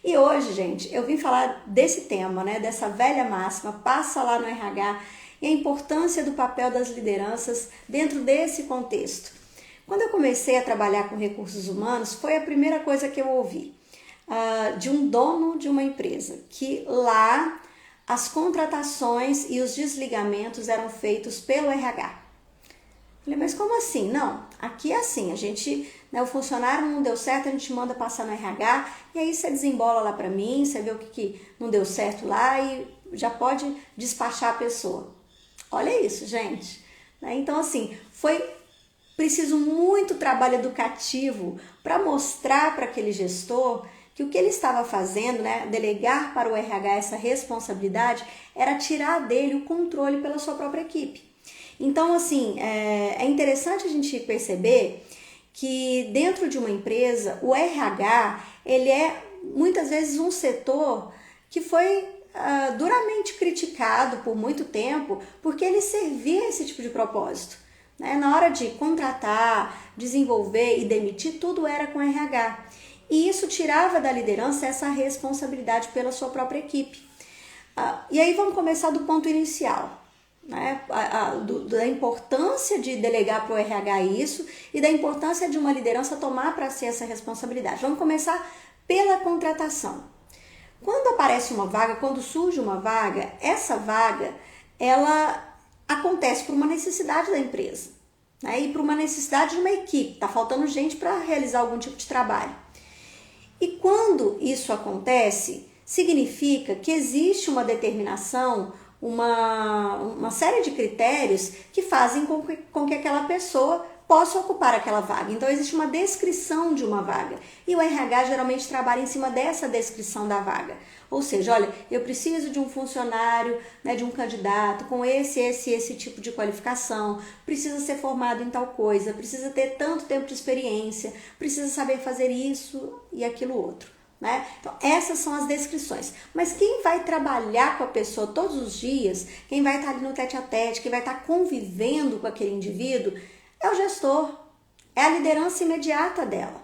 E hoje, gente, eu vim falar desse tema, né, dessa velha máxima, passa lá no RH, e a importância do papel das lideranças dentro desse contexto. Quando eu comecei a trabalhar com recursos humanos, foi a primeira coisa que eu ouvi de um dono de uma empresa, que lá as contratações e os desligamentos eram feitos pelo RH. Falei, mas como assim? Não, aqui é assim, a gente, né, o funcionário não deu certo, a gente manda passar no RH, e aí você desembola lá pra mim, você vê o que não deu certo lá e já pode despachar a pessoa. Olha isso, gente. Então, assim, foi preciso muito trabalho educativo para mostrar para aquele gestor que o que ele estava fazendo, né, delegar para o RH essa responsabilidade, era tirar dele o controle pela sua própria equipe. Então, assim, é interessante a gente perceber que dentro de uma empresa, o RH, ele é muitas vezes um setor que foi duramente criticado por muito tempo, porque ele servia esse tipo de propósito. Né? Na hora de contratar, desenvolver e demitir, tudo era com RH. E isso tirava da liderança essa responsabilidade pela sua própria equipe. E aí vamos começar do ponto inicial. Né, da importância de delegar para o RH isso e da importância de uma liderança tomar para si essa responsabilidade. Vamos começar pela contratação. Quando aparece uma vaga, quando surge uma vaga, essa vaga ela acontece por uma necessidade da empresa, né, e por uma necessidade de uma equipe. Está faltando gente para realizar algum tipo de trabalho. E quando isso acontece, significa que existe uma determinação, uma série de critérios que fazem com que aquela pessoa possa ocupar aquela vaga. Então, existe uma descrição de uma vaga. E o RH geralmente trabalha em cima dessa descrição da vaga. Ou seja, olha, eu preciso de um funcionário, né, de um candidato com esse tipo de qualificação, precisa ser formado em tal coisa, precisa ter tanto tempo de experiência, precisa saber fazer isso e aquilo outro. Né? Então, essas são as descrições. Mas quem vai trabalhar com a pessoa todos os dias, quem vai estar ali no tete-a-tete, quem vai estar convivendo com aquele indivíduo, é o gestor, é a liderança imediata dela.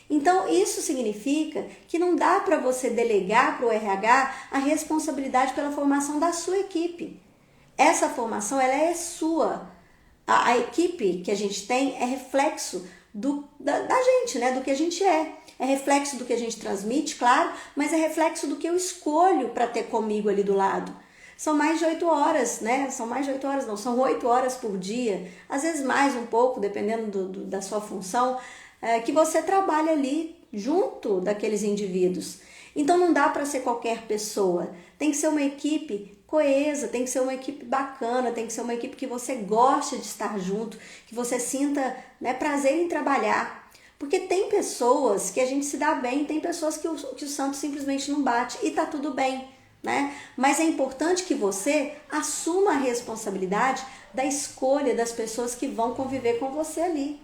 Então, isso significa que não dá para você delegar para o RH a responsabilidade pela formação da sua equipe. Essa formação ela é sua. A equipe que a gente tem é reflexo da gente, né? Do que a gente é. É reflexo do que a gente transmite, claro, mas é reflexo do que eu escolho para ter comigo ali do lado. São mais de 8 horas, né? São mais de 8 horas, não, são 8 horas por dia, às vezes mais um pouco, dependendo da sua função, que você trabalha ali junto daqueles indivíduos. Então não dá para ser qualquer pessoa, tem que ser uma equipe coesa, tem que ser uma equipe bacana, tem que ser uma equipe que você goste de estar junto, que você sinta, né, prazer em trabalhar. Porque tem pessoas que a gente se dá bem, tem pessoas que o santo simplesmente não bate e tá tudo bem, né? Mas é importante que você assuma a responsabilidade da escolha das pessoas que vão conviver com você ali.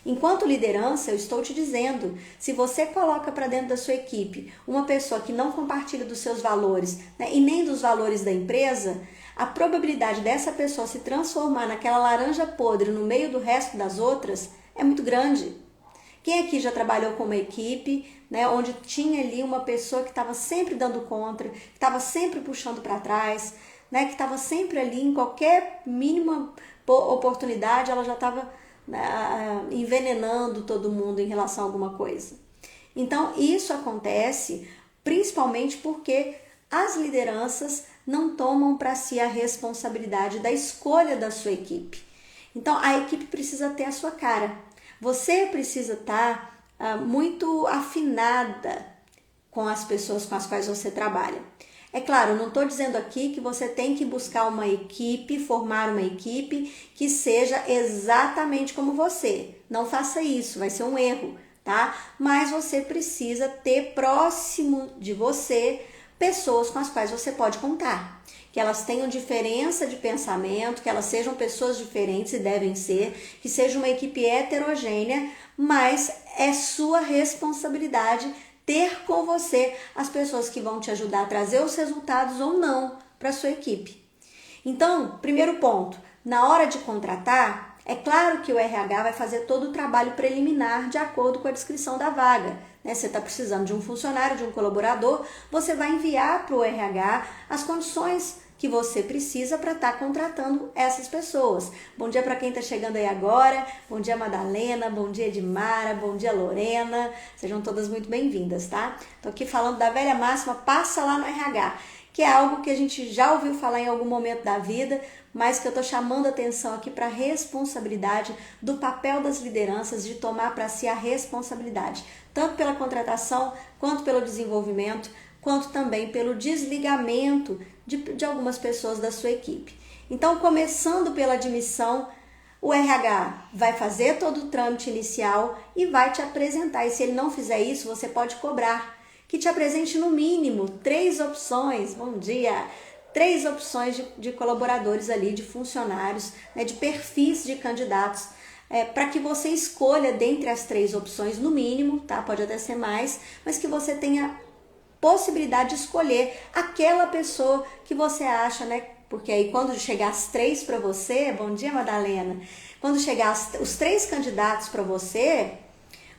Enquanto liderança, eu estou te dizendo, se você coloca para dentro da sua equipe uma pessoa que não compartilha dos seus valores, né, e nem dos valores da empresa, a probabilidade dessa pessoa se transformar naquela laranja podre no meio do resto das outras é muito grande. Quem aqui já trabalhou com uma equipe, né, onde tinha ali uma pessoa que estava sempre dando contra, que estava sempre puxando para trás, né, que estava sempre ali em qualquer mínima oportunidade, ela já estava envenenando todo mundo em relação a alguma coisa. Então, isso acontece principalmente porque as lideranças não tomam para si a responsabilidade da escolha da sua equipe. Então, a equipe precisa ter a sua cara. Você precisa estar muito afinada com as pessoas com as quais você trabalha. É claro, eu não estou dizendo aqui que você tem que buscar uma equipe, formar uma equipe que seja exatamente como você. Não faça isso, vai ser um erro, tá? Mas você precisa ter próximo de você pessoas com as quais você pode contar. Que elas tenham diferença de pensamento, que elas sejam pessoas diferentes e devem ser, que seja uma equipe heterogênea, mas é sua responsabilidade ter com você as pessoas que vão te ajudar a trazer os resultados ou não para a sua equipe. Então, primeiro ponto, na hora de contratar, é claro que o RH vai fazer todo o trabalho preliminar de acordo com a descrição da vaga, né? Você está precisando de um funcionário, de um colaborador, você vai enviar para o RH as condições que você precisa para estar contratando essas pessoas. Bom dia para quem está chegando aí agora, bom dia Madalena, bom dia Edmara, bom dia Lorena, sejam todas muito bem-vindas, tá? Estou aqui falando da velha máxima, passa lá no RH, que é algo que a gente já ouviu falar em algum momento da vida, mas que eu estou chamando a atenção aqui para a responsabilidade do papel das lideranças de tomar para si a responsabilidade, tanto pela contratação, quanto pelo desenvolvimento, quanto também pelo desligamento de algumas pessoas da sua equipe. Então, começando pela admissão, o RH vai fazer todo o trâmite inicial e vai te apresentar. E se ele não fizer isso, você pode cobrar que te apresente no mínimo 3 opções, bom dia, 3 opções de colaboradores ali, de funcionários, né, de perfis de candidatos, para que você escolha dentre as 3 opções no mínimo, tá? Pode até ser mais, mas que você tenha possibilidade de escolher aquela pessoa que você acha, né? Porque aí quando chegar as 3 para você, bom dia Madalena, quando chegar os 3 candidatos para você,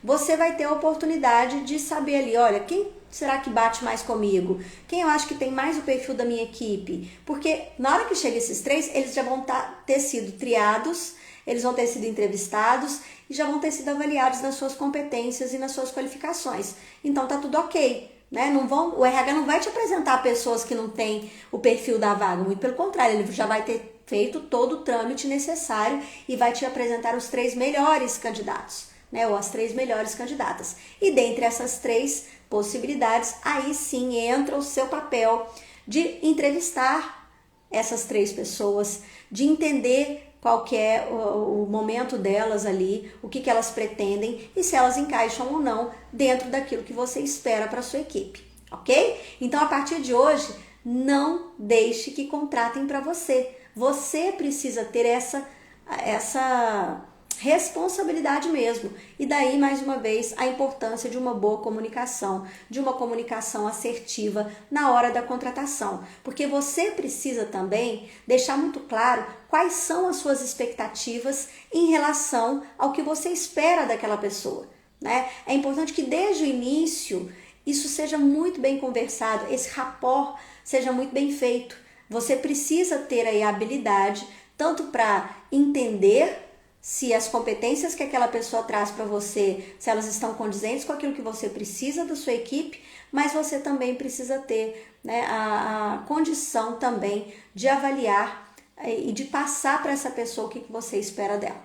você vai ter a oportunidade de saber ali, olha, quem será que bate mais comigo? Quem eu acho que tem mais o perfil da minha equipe? Porque na hora que chega esses 3, eles já vão ter sido triados, eles vão ter sido entrevistados e já vão ter sido avaliados nas suas competências e nas suas qualificações. Então tá tudo ok. Né? O RH não vai te apresentar pessoas que não têm o perfil da vaga, muito pelo contrário, ele já vai ter feito todo o trâmite necessário e vai te apresentar os 3 melhores candidatos, né? Ou as 3 melhores candidatas. E dentre essas 3 possibilidades, aí sim entra o seu papel de entrevistar essas 3 pessoas, de entender qual que é o momento delas ali, o que elas pretendem e se elas encaixam ou não dentro daquilo que você espera para a sua equipe, ok? Então, a partir de hoje, não deixe que contratem para você. Você precisa ter essa responsabilidade mesmo. E daí, mais uma vez, a importância de uma boa comunicação, de uma comunicação assertiva na hora da contratação. Porque você precisa também deixar muito claro quais são as suas expectativas em relação ao que você espera daquela pessoa, né? É importante que desde o início isso seja muito bem conversado, esse rapport seja muito bem feito. Você precisa ter aí a habilidade tanto para entender se as competências que aquela pessoa traz para você, se elas estão condizentes com aquilo que você precisa da sua equipe, mas você também precisa ter, né, a condição também de avaliar e de passar para essa pessoa o que você espera dela,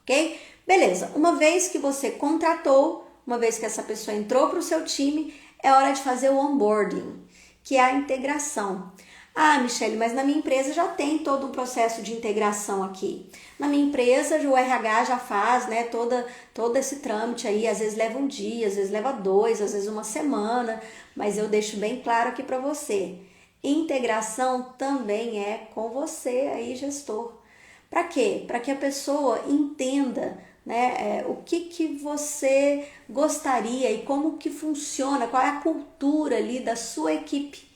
ok? Beleza, uma vez que você contratou, uma vez que essa pessoa entrou para o seu time, é hora de fazer o onboarding, que é a integração. Ah, Michele, mas na minha empresa já tem todo um processo de integração aqui. Na minha empresa, o RH já faz, né, todo esse trâmite aí, às vezes leva um dia, às vezes leva 2, às vezes uma semana, mas eu deixo bem claro aqui para você. Integração também é com você aí, gestor. Para quê? Para que a pessoa entenda, né, o que você gostaria e como que funciona, qual é a cultura ali da sua equipe.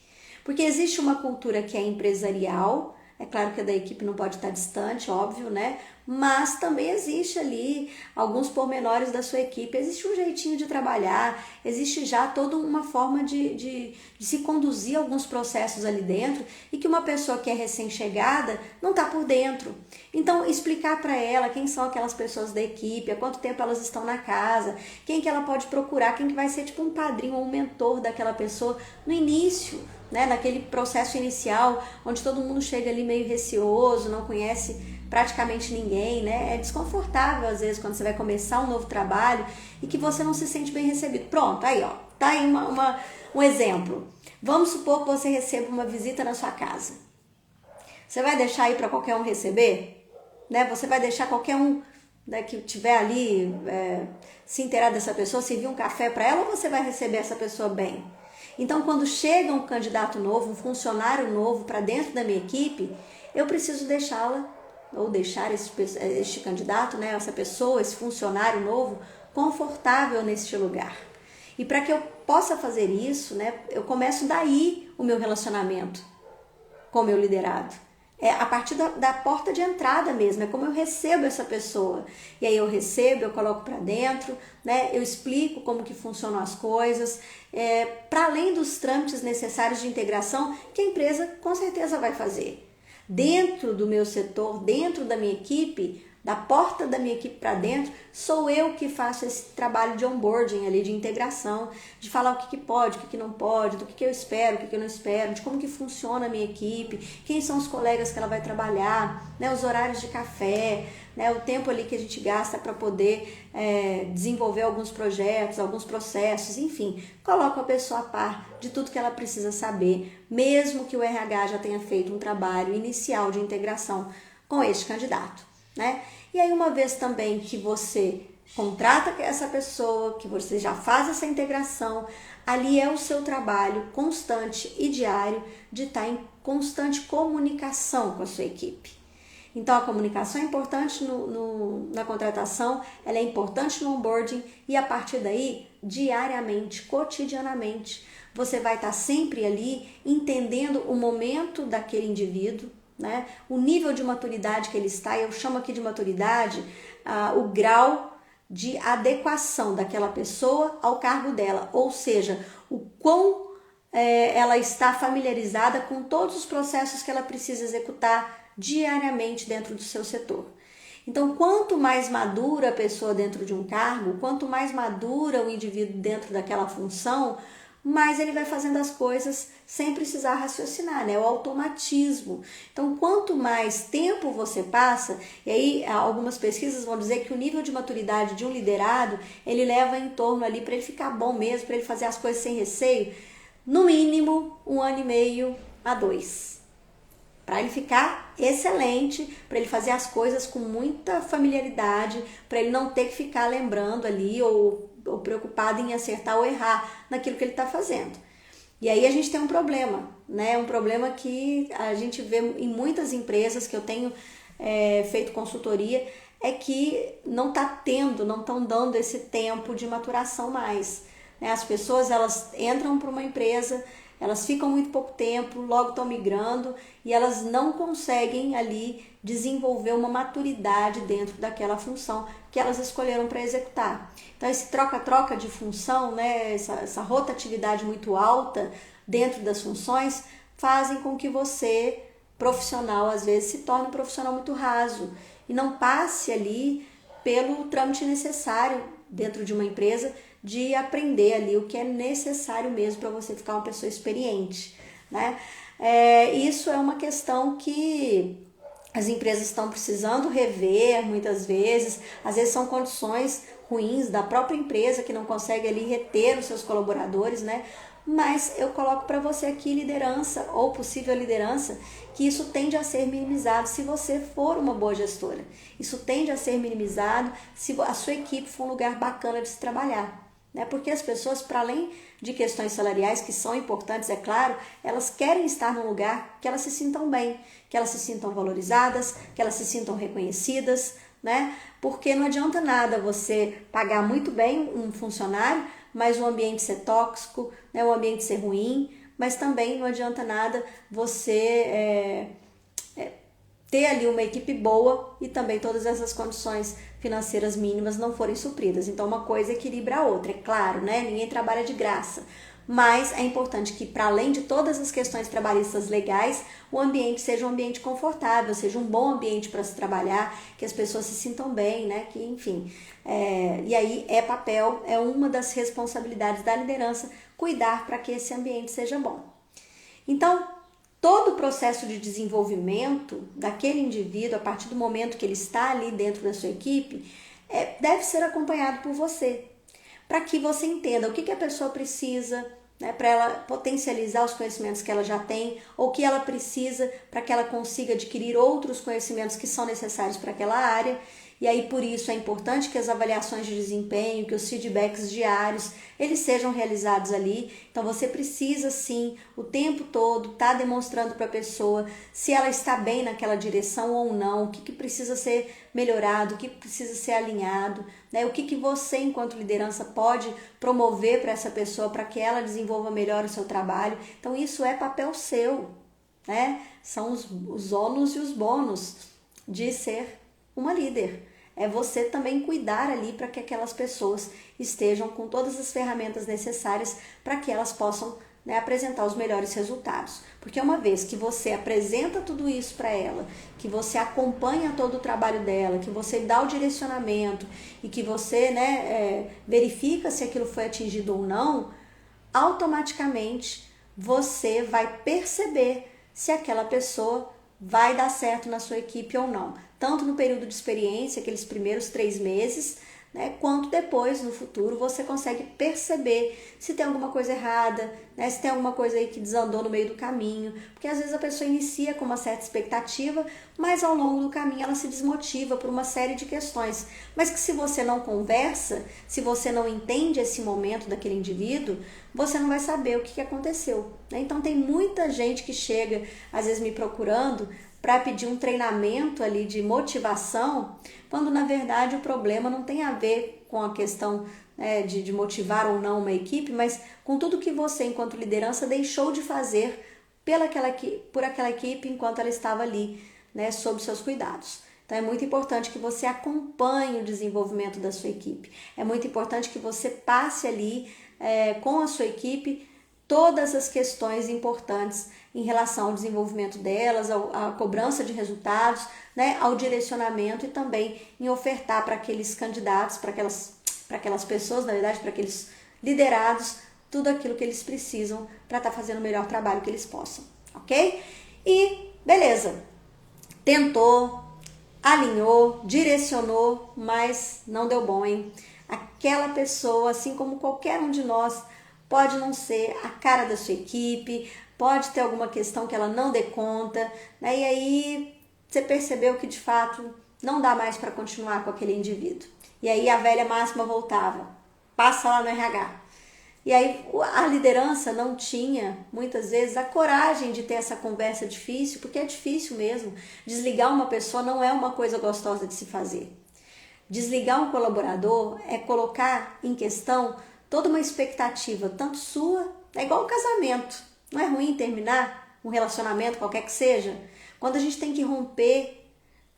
Porque existe uma cultura que é empresarial, é claro que a da equipe não pode estar distante, óbvio, né? Mas também existe ali alguns pormenores da sua equipe, existe um jeitinho de trabalhar, existe já toda uma forma de se conduzir alguns processos ali dentro e que uma pessoa que é recém-chegada não está por dentro. Então, explicar para ela quem são aquelas pessoas da equipe, há quanto tempo elas estão na casa, quem que ela pode procurar, quem que vai ser tipo um padrinho ou um mentor daquela pessoa no início, né, naquele processo inicial, onde todo mundo chega ali meio receoso, não conhece praticamente ninguém, né? É desconfortável às vezes quando você vai começar um novo trabalho e que você não se sente bem recebido. Pronto, aí ó, tá aí um exemplo. Vamos supor que você receba uma visita na sua casa. Você vai deixar aí para qualquer um receber? Né? Você vai deixar qualquer um, né, que tiver ali se inteirar dessa pessoa, servir um café para ela, ou você vai receber essa pessoa bem? Então, quando chega um candidato novo, um funcionário novo para dentro da minha equipe, eu preciso deixá-la, ou deixar este candidato, né, essa pessoa, esse funcionário novo, confortável neste lugar. E para que eu possa fazer isso, né, eu começo daí o meu relacionamento com o meu liderado. É a partir da porta de entrada mesmo, é como eu recebo essa pessoa. E aí eu recebo, eu coloco para dentro, né? Eu explico como que funcionam as coisas, para além dos trâmites necessários de integração que a empresa com certeza vai fazer. Dentro do meu setor, dentro da minha equipe, da porta da minha equipe para dentro, sou eu que faço esse trabalho de onboarding ali, de integração, de falar o que pode, o que não pode, do que eu espero, o que eu não espero, de como que funciona a minha equipe, quem são os colegas que ela vai trabalhar, né, os horários de café, né, o tempo ali que a gente gasta para poder desenvolver alguns projetos, alguns processos, enfim, coloco a pessoa a par de tudo que ela precisa saber, mesmo que o RH já tenha feito um trabalho inicial de integração com este candidato. Né? E aí uma vez também que você contrata essa pessoa, que você já faz essa integração, ali é o seu trabalho constante e diário de estar em constante comunicação com a sua equipe. Então a comunicação é importante na contratação, ela é importante no onboarding e a partir daí, diariamente, cotidianamente, você vai estar sempre ali entendendo o momento daquele indivíduo, né? O nível de maturidade que ele está, eu chamo aqui de maturidade o grau de adequação daquela pessoa ao cargo dela, ou seja, o quão ela está familiarizada com todos os processos que ela precisa executar diariamente dentro do seu setor. Então, quanto mais madura a pessoa dentro de um cargo, quanto mais madura o indivíduo dentro daquela função, mais ele vai fazendo as coisas sem precisar raciocinar, né? O automatismo. Então, quanto mais tempo você passa, e aí algumas pesquisas vão dizer que o nível de maturidade de um liderado, ele leva em torno ali, para ele ficar bom mesmo, para ele fazer as coisas sem receio, no mínimo 1 ano e meio a 2. Para ele ficar excelente, para ele fazer as coisas com muita familiaridade, para ele não ter que ficar lembrando ali ou preocupado em acertar ou errar naquilo que ele está fazendo. E aí a gente tem um problema, né? Um problema que a gente vê em muitas empresas que eu tenho feito consultoria, é que não estão dando esse tempo de maturação mais. Né? As pessoas, elas entram para uma empresa, elas ficam muito pouco tempo, logo estão migrando e elas não conseguem ali desenvolver uma maturidade dentro daquela função que elas escolheram para executar. Então esse troca-troca de função, né, essa rotatividade muito alta dentro das funções fazem com que você, profissional, às vezes se torne um profissional muito raso e não passe ali pelo trâmite necessário dentro de uma empresa de aprender ali o que é necessário mesmo para você ficar uma pessoa experiente, né? Isso é uma questão que as empresas estão precisando rever muitas vezes, às vezes são condições ruins da própria empresa que não consegue ali reter os seus colaboradores, né? Mas eu coloco para você aqui liderança ou possível liderança, que isso tende a ser minimizado se você for uma boa gestora. Isso tende a ser minimizado se a sua equipe for um lugar bacana de se trabalhar. Né? Porque as pessoas, para além de questões salariais, que são importantes, é claro, elas querem estar num lugar que elas se sintam bem, que elas se sintam valorizadas, que elas se sintam reconhecidas, né? Porque não adianta nada você pagar muito bem um funcionário, mas o ambiente ser tóxico, né? O ambiente ser ruim, mas também não adianta nada você ter ali uma equipe boa e também todas essas condições financeiras mínimas não forem supridas. Então uma coisa equilibra a outra, é claro, né? Ninguém trabalha de graça. Mas é importante que, para além de todas as questões trabalhistas legais, o ambiente seja um ambiente confortável, seja um bom ambiente para se trabalhar, que as pessoas se sintam bem, né? Que, enfim, e aí é uma das responsabilidades da liderança cuidar para que esse ambiente seja bom. Então, todo o processo de desenvolvimento daquele indivíduo, a partir do momento que ele está ali dentro da sua equipe, deve ser acompanhado por você, para que você entenda o que a pessoa precisa, né, para ela potencializar os conhecimentos que ela já tem, ou o que ela precisa para que ela consiga adquirir outros conhecimentos que são necessários para aquela área. E aí, por isso, é importante que as avaliações de desempenho, que os feedbacks diários, eles sejam realizados ali. Então, você precisa, sim, o tempo todo, estar demonstrando para a pessoa se ela está bem naquela direção ou não, o que precisa ser melhorado, o que precisa ser alinhado, né? O que você, enquanto liderança, pode promover para essa pessoa para que ela desenvolva melhor o seu trabalho. Então, isso é papel seu. né? São os ônus e os bônus de ser uma líder. É você também cuidar ali para que aquelas pessoas estejam com todas as ferramentas necessárias para que elas possam, né, apresentar os melhores resultados. Porque uma vez que você apresenta tudo isso para ela, que você acompanha todo o trabalho dela, que você dá o direcionamento e que você, né, verifica se aquilo foi atingido ou não, automaticamente você vai perceber se aquela pessoa vai dar certo na sua equipe ou não. Tanto no período de experiência, aqueles primeiros 3 meses, né, quanto depois, no futuro, você consegue perceber se tem alguma coisa errada, né, se tem alguma coisa aí que desandou no meio do caminho, porque às vezes a pessoa inicia com uma certa expectativa, mas ao longo do caminho ela se desmotiva por uma série de questões, mas que se você não conversa, se você não entende esse momento daquele indivíduo, você não vai saber o que aconteceu, né? Então tem muita gente que chega, às vezes me procurando, para pedir um treinamento ali de motivação, quando na verdade o problema não tem a ver com a questão, né, de motivar ou não uma equipe, mas com tudo que você, enquanto liderança, deixou de fazer por aquela equipe enquanto ela estava ali, né, sob seus cuidados. Então é muito importante que você acompanhe o desenvolvimento da sua equipe. É muito importante que você passe ali com a sua equipe todas as questões importantes em relação ao desenvolvimento delas, à cobrança de resultados, né, ao direcionamento e também em ofertar para aqueles candidatos, para aquelas pessoas, na verdade, para aqueles liderados, tudo aquilo que eles precisam para estar fazendo o melhor trabalho que eles possam, ok? E beleza, tentou, alinhou, direcionou, mas não deu bom, hein? Aquela pessoa, assim como qualquer um de nós, pode não ser a cara da sua equipe, pode ter alguma questão que ela não dê conta, né? E aí você percebeu que de fato não dá mais para continuar com aquele indivíduo. E aí a velha máxima voltava, passa lá no RH. E aí a liderança não tinha, muitas vezes, a coragem de ter essa conversa difícil, porque é difícil mesmo. Desligar uma pessoa não é uma coisa gostosa de se fazer. Desligar um colaborador é colocar em questão toda uma expectativa, tanto sua, é igual um casamento. Não é ruim terminar um relacionamento, qualquer que seja? Quando a gente tem que romper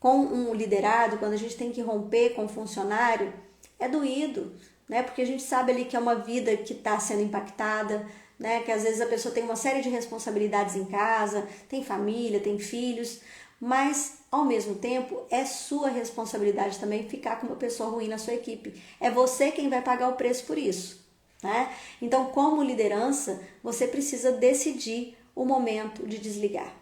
com um liderado, quando a gente tem que romper com um funcionário, é doído, né? Porque a gente sabe ali que é uma vida que está sendo impactada, né? Que às vezes a pessoa tem uma série de responsabilidades em casa, tem família, tem filhos, mas ao mesmo tempo é sua responsabilidade também ficar com uma pessoa ruim na sua equipe. É você quem vai pagar o preço por isso, né? Então, como liderança, você precisa decidir o momento de desligar.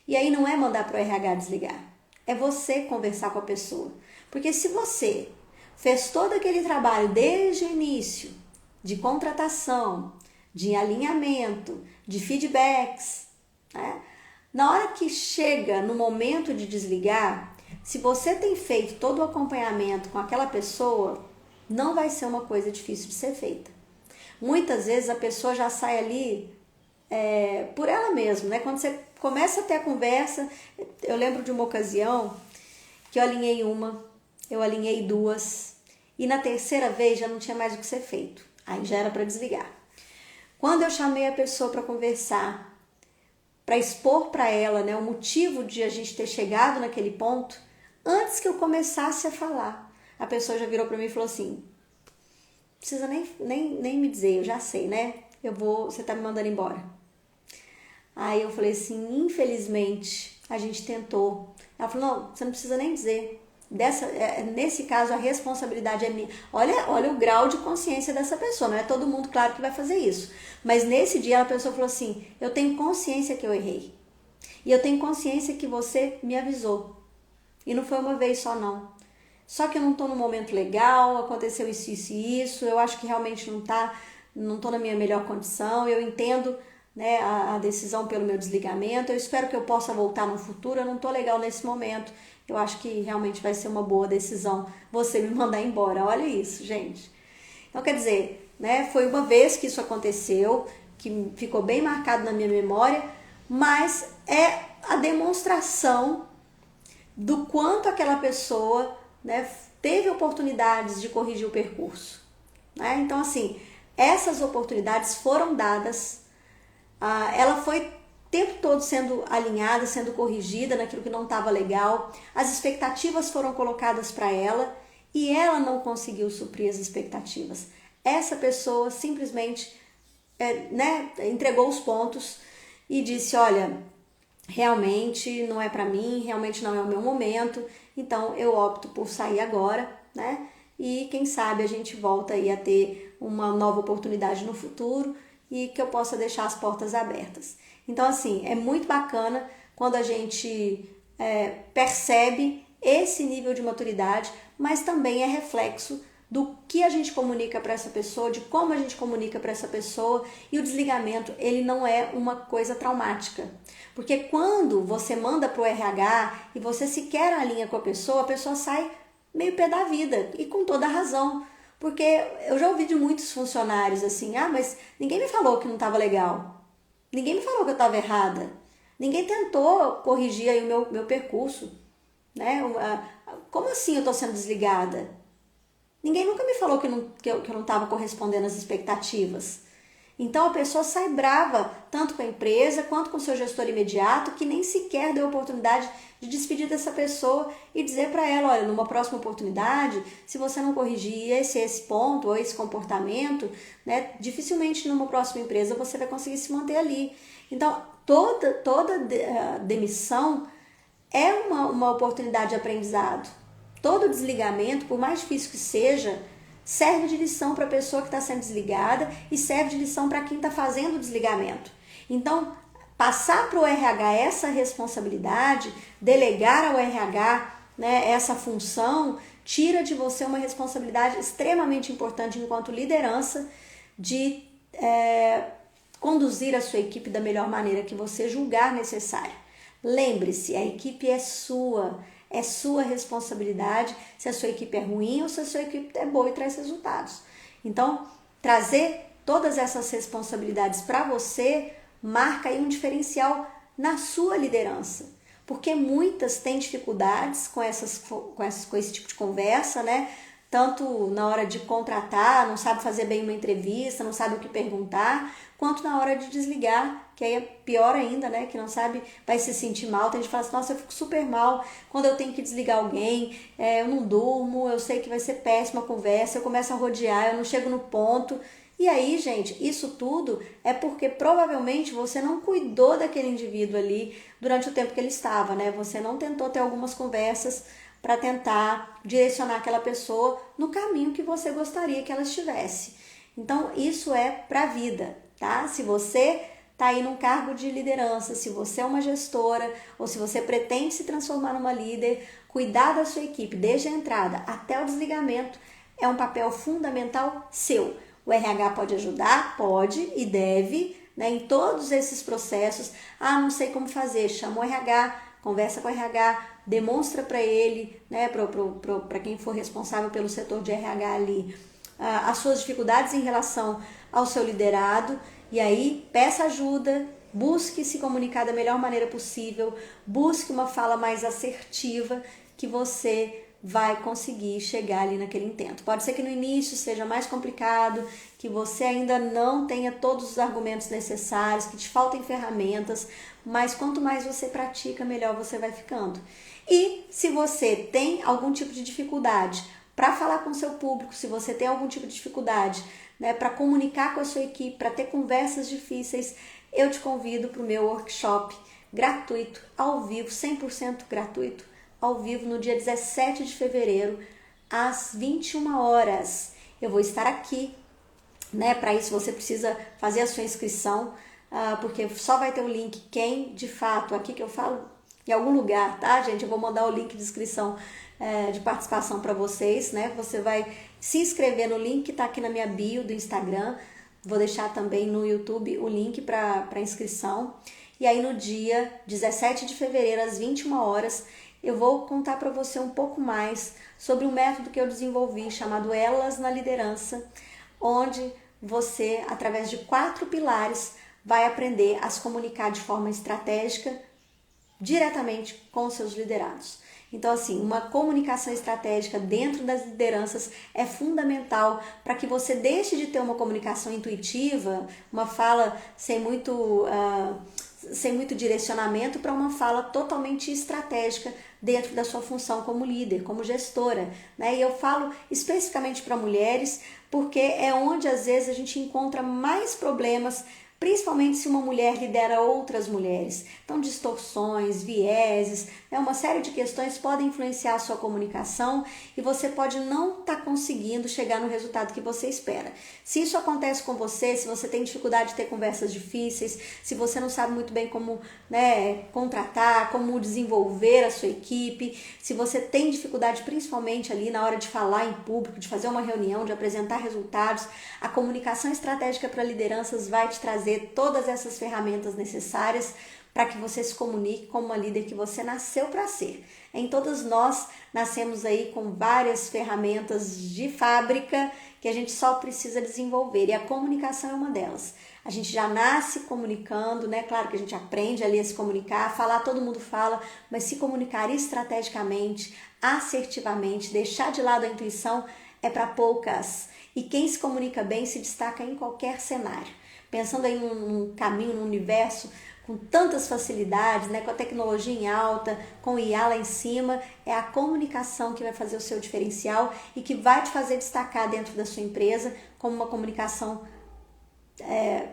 E aí não é mandar para o RH desligar, é você conversar com a pessoa. Porque se você fez todo aquele trabalho desde o início, de contratação, de alinhamento, de feedbacks, né? Na hora que chega no momento de desligar, se você tem feito todo o acompanhamento com aquela pessoa, não vai ser uma coisa difícil de ser feita. Muitas vezes a pessoa já sai ali por ela mesma, né? Quando você começa a ter a conversa, eu lembro de uma ocasião que eu alinhei 2, e na terceira vez já não tinha mais o que ser feito, aí já era para desligar. Quando eu chamei a pessoa para conversar, para expor para ela, né, o motivo de a gente ter chegado naquele ponto, antes que eu começasse a falar, a pessoa já virou para mim e falou assim: não precisa nem me dizer, eu já sei, né? Você tá me mandando embora. Aí eu falei assim: infelizmente, a gente tentou. Ela falou: não, você não precisa nem dizer. Nesse caso, a responsabilidade é minha. Olha o grau de consciência dessa pessoa. Não é todo mundo, claro, que vai fazer isso. Mas nesse dia, a pessoa falou assim: eu tenho consciência que eu errei. E eu tenho consciência que você me avisou. E não foi uma vez só, não. Só que eu não estou no momento legal, aconteceu isso, isso e isso. Eu acho que realmente não estou na minha melhor condição. Eu entendo, né, a decisão pelo meu desligamento. Eu espero que eu possa voltar no futuro. Eu não estou legal nesse momento. Eu acho que realmente vai ser uma boa decisão você me mandar embora. Olha isso, gente. Então, quer dizer, né, foi uma vez que isso aconteceu, que ficou bem marcado na minha memória, mas é a demonstração do quanto aquela pessoa, né, teve oportunidades de corrigir o percurso, né? Então, assim, essas oportunidades foram dadas, ela foi tempo todo sendo alinhada, sendo corrigida naquilo que não estava legal, as expectativas foram colocadas para ela e ela não conseguiu suprir as expectativas. Essa pessoa simplesmente entregou os pontos e disse, olha, realmente não é para mim, realmente não é o meu momento, então eu opto por sair agora, né? E quem sabe a gente volta aí a ter uma nova oportunidade no futuro e que eu possa deixar as portas abertas. Então, assim, é muito bacana quando a gente percebe esse nível de maturidade, mas também é reflexo do que a gente comunica para essa pessoa, de como a gente comunica para essa pessoa, e o desligamento, ele não é uma coisa traumática. Porque quando você manda para o RH e você sequer alinha com a pessoa sai meio pé da vida, e com toda a razão. Porque eu já ouvi de muitos funcionários assim, mas ninguém me falou que não estava legal. Ninguém me falou que eu estava errada. Ninguém tentou corrigir aí o meu percurso. Né? Como assim eu estou sendo desligada? Ninguém nunca me falou que eu não estava correspondendo às expectativas. Então a pessoa sai brava, tanto com a empresa quanto com o seu gestor imediato, que nem sequer deu oportunidade de despedir dessa pessoa e dizer para ela, olha, numa próxima oportunidade, se você não corrigir esse ponto ou esse comportamento, né, dificilmente numa próxima empresa você vai conseguir se manter ali. Então toda demissão é uma oportunidade de aprendizado. Todo desligamento, por mais difícil que seja, serve de lição para a pessoa que está sendo desligada e serve de lição para quem está fazendo o desligamento. Então, passar para o RH essa responsabilidade, delegar ao RH, né, essa função, tira de você uma responsabilidade extremamente importante enquanto liderança de conduzir a sua equipe da melhor maneira que você julgar necessário. Lembre-se, a equipe é sua responsabilidade se a sua equipe é ruim ou se a sua equipe é boa e traz resultados. Então, trazer todas essas responsabilidades para você marca aí um diferencial na sua liderança, porque muitas têm dificuldades com esse tipo de conversa, né? Tanto na hora de contratar, não sabe fazer bem uma entrevista, não sabe o que perguntar, quanto na hora de desligar, que aí é pior ainda, né? Que não sabe, vai se sentir mal. Tem gente que fala assim, nossa, eu fico super mal quando eu tenho que desligar alguém, eu não durmo, eu sei que vai ser péssima a conversa, eu começo a rodear, eu não chego no ponto. E aí, gente, isso tudo é porque provavelmente você não cuidou daquele indivíduo ali durante o tempo que ele estava, né? Você não tentou ter algumas conversas para tentar direcionar aquela pessoa no caminho que você gostaria que ela estivesse. Então, isso é para a vida, tá? Se você está aí num cargo de liderança, se você é uma gestora ou se você pretende se transformar numa líder, cuidar da sua equipe desde a entrada até o desligamento é um papel fundamental seu. O RH pode ajudar? Pode e deve, né, em todos esses processos. Não sei como fazer, chama o RH, conversa com o RH, demonstra para ele, né, para quem for responsável pelo setor de RH ali, as suas dificuldades em relação ao seu liderado, e aí peça ajuda, busque se comunicar da melhor maneira possível, busque uma fala mais assertiva que você vai conseguir chegar ali naquele intento. Pode ser que no início seja mais complicado, que você ainda não tenha todos os argumentos necessários, que te faltem ferramentas, mas quanto mais você pratica, melhor você vai ficando. E se você tem algum tipo de dificuldade para falar com o seu público, se você tem algum tipo de dificuldade, né, para comunicar com a sua equipe, para ter conversas difíceis, eu te convido para o meu workshop gratuito, ao vivo, 100% gratuito, ao vivo no dia 17 de fevereiro, às 21 horas. Eu vou estar aqui, né? Para isso você precisa fazer a sua inscrição, porque só vai ter o link quem, de fato, aqui que eu falo, em algum lugar, tá, gente? Eu vou mandar o link de inscrição de participação para vocês, né? Você vai se inscrever no link que tá aqui na minha bio do Instagram. Vou deixar também no YouTube o link para inscrição. E aí no dia 17 de fevereiro, às 21 horas, eu vou contar para você um pouco mais sobre um método que eu desenvolvi chamado Elas na Liderança, onde você, através de 4 pilares, vai aprender a se comunicar de forma estratégica diretamente com os seus liderados. Então, assim, uma comunicação estratégica dentro das lideranças é fundamental para que você deixe de ter uma comunicação intuitiva, uma fala sem muito sem muito direcionamento para uma fala totalmente estratégica dentro da sua função como líder, como gestora, né? E eu falo especificamente para mulheres porque é onde às vezes a gente encontra mais problemas, principalmente se uma mulher lidera outras mulheres. Então, distorções, vieses, né, uma série de questões podem influenciar a sua comunicação e você pode não estar conseguindo chegar no resultado que você espera. Se isso acontece com você, se você tem dificuldade de ter conversas difíceis, se você não sabe muito bem como, né, contratar, como desenvolver a sua equipe, se você tem dificuldade principalmente ali na hora de falar em público, de fazer uma reunião, de apresentar resultados, a comunicação estratégica para lideranças vai te trazer todas essas ferramentas necessárias para que você se comunique como uma líder que você nasceu para ser. Em todos nós nascemos aí com várias ferramentas de fábrica que a gente só precisa desenvolver e a comunicação é uma delas. A gente já nasce comunicando, né? Claro que a gente aprende ali a se comunicar, falar todo mundo fala, mas se comunicar estrategicamente, assertivamente, deixar de lado a intuição é para poucas. E quem se comunica bem se destaca em qualquer cenário. Pensando em um caminho, num universo com tantas facilidades, né, com a tecnologia em alta, com o IA lá em cima, é a comunicação que vai fazer o seu diferencial e que vai te fazer destacar dentro da sua empresa como uma comunicação,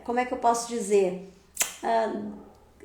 como é que eu posso dizer?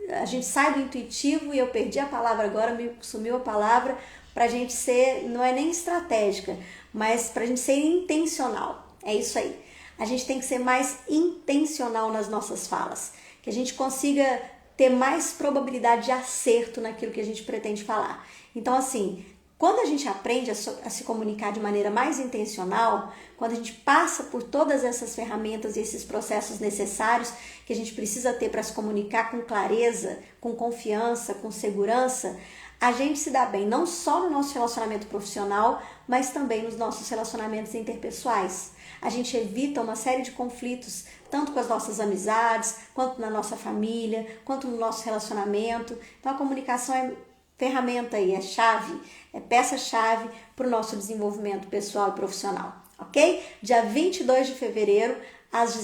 A gente sai do intuitivo e eu perdi a palavra agora, me sumiu a palavra, para a gente ser, não é nem estratégica, mas para a gente ser intencional, é isso aí. A gente tem que ser mais intencional nas nossas falas, que a gente consiga ter mais probabilidade de acerto naquilo que a gente pretende falar. Então, assim, quando a gente aprende a se comunicar de maneira mais intencional, quando a gente passa por todas essas ferramentas e esses processos necessários que a gente precisa ter para se comunicar com clareza, com confiança, com segurança, a gente se dá bem não só no nosso relacionamento profissional, mas também nos nossos relacionamentos interpessoais. A gente evita uma série de conflitos, tanto com as nossas amizades, quanto na nossa família, quanto no nosso relacionamento. Então a comunicação é ferramenta aí, é chave, é peça-chave para o nosso desenvolvimento pessoal e profissional, ok? Dia 22 de fevereiro, às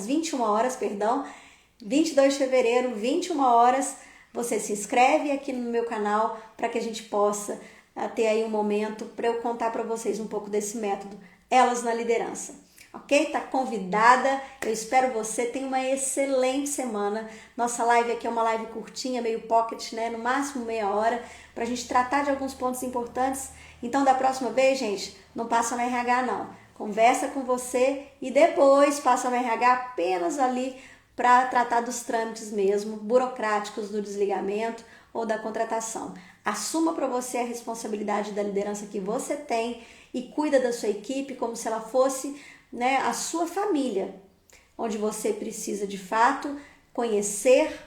21 horas, 22 de fevereiro, 21 horas, você se inscreve aqui no meu canal para que a gente possa ter aí um momento para eu contar para vocês um pouco desse método Elas na Liderança. Ok? Tá convidada, eu espero você, tenha uma excelente semana. Nossa live aqui é uma live curtinha, meio pocket, né? No máximo meia hora, pra gente tratar de alguns pontos importantes. Então, da próxima vez, gente, não passa no RH não. Conversa com você e depois passa no RH apenas ali para tratar dos trâmites mesmo, burocráticos do desligamento ou da contratação. Assuma para você a responsabilidade da liderança que você tem e cuida da sua equipe como se ela fosse, né, a sua família, onde você precisa de fato conhecer,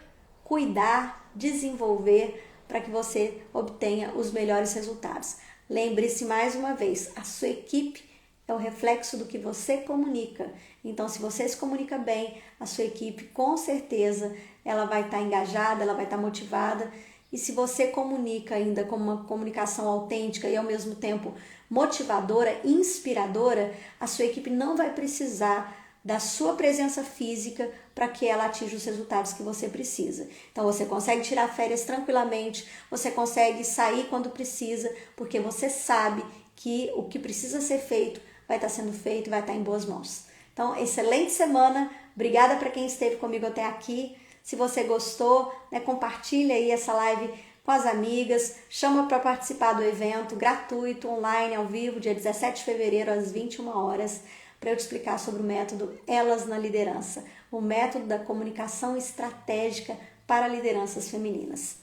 cuidar, desenvolver para que você obtenha os melhores resultados. Lembre-se mais uma vez, a sua equipe é o reflexo do que você comunica. Então, se você se comunica bem, a sua equipe, com certeza, ela vai estar engajada, ela vai estar motivada. E se você comunica ainda com uma comunicação autêntica e, ao mesmo tempo, motivadora, inspiradora, a sua equipe não vai precisar da sua presença física para que ela atinja os resultados que você precisa. Então, você consegue tirar férias tranquilamente, você consegue sair quando precisa, porque você sabe que o que precisa ser feito vai estar sendo feito e vai estar em boas mãos. Então, excelente semana. Obrigada para quem esteve comigo até aqui. Se você gostou, né, compartilha aí essa live com as amigas. Chama para participar do evento gratuito, online, ao vivo, dia 17 de fevereiro, às 21 horas, para eu te explicar sobre o método Elas na Liderança, o método da comunicação estratégica para lideranças femininas.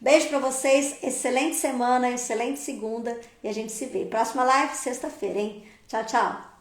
Beijo para vocês, excelente semana, excelente segunda e a gente se vê. Próxima live, sexta-feira, hein? Tchau, tchau!